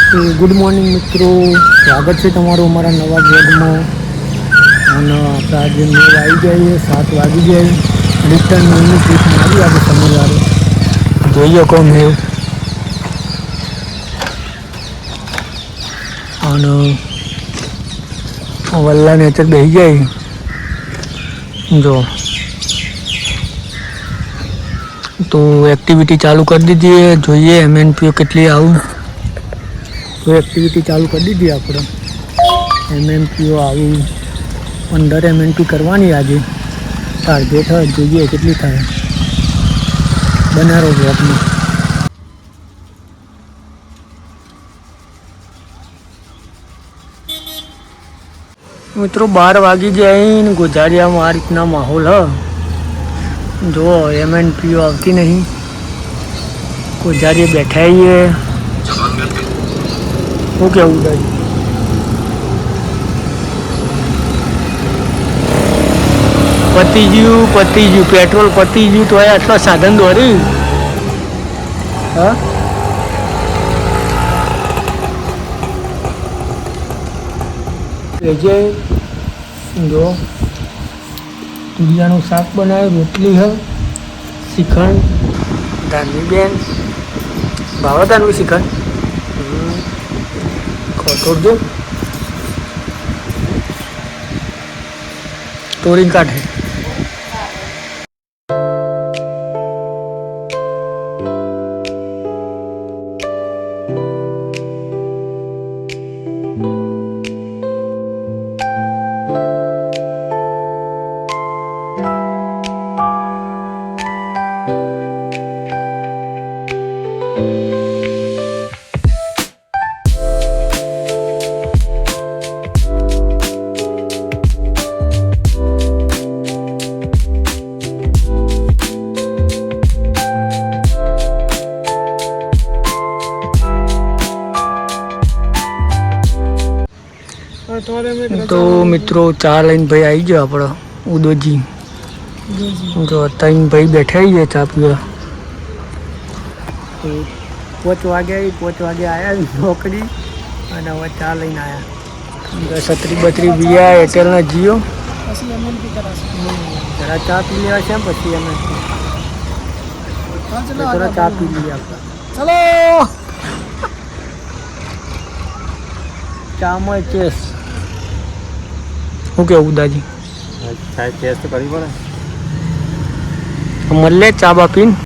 તો good morning મિત્રો, સ્વાગત છે તમારું અમારા નવા બ્લોગમાં. અને આપણે આજે મેળ આવી જઈએ, 7 વાગી જાય. રિટર્ન મેળની ટ્રીપ મારી આજે શનિવારે. જોઈએ કોણ મેળ. અને વલ્લા નેચર બેસી જાય જો. તો એક્ટિવિટી ચાલુ કરી દીધી, જોઈએ MNPO કેટલી આવું. તો એક્ટિવિટી ચાલુ કરી દીધી આપણે. MNPO આવી 15 MNP કરવાની આજે. ટાર્ગેટ હોય, જોઈએ કેટલી થાય. બનારો બ્લોકમાં મિત્રો 12 વાગી જાય ને ગોઝારિયામાં આ રીતના માહોલ હ. જો MNPO આવતી નહીં. ગોઝારીએ બેઠા આવીએ. શું કેવું થાય? પતી ગયું પેટ્રોલ પતી ગયું તો આટલા સાધન દોરી. હા જે જો તુરિયાનું શાક બનાવ્યું, રોટલી હ, શ્રીખંડ, ધાનીબેન ભાવતાનું શ્રીખંડ ખોટોડજો તોરીને કાઢે. તો મિત્રો ચા લઈને ભાઈ આવી ગયો આપણો ઉદોજી. જો 3 ભાઈ બેઠા છે ચા પીવા. 5 વાગે આવ્યા નોકરી અને હવે ચા લઈને આવ્યા. છત્રી બત્રી બીયા એરટેલના જીઓ. જરા ચા પી લેવા છે પછી અમે થોડા ચા પી લઈએ આપણે. ચલો ચામાં ચેસ. શું કેવું દાદી? ટેસ્ટ કરી પડે. મળે ચા બા પીને.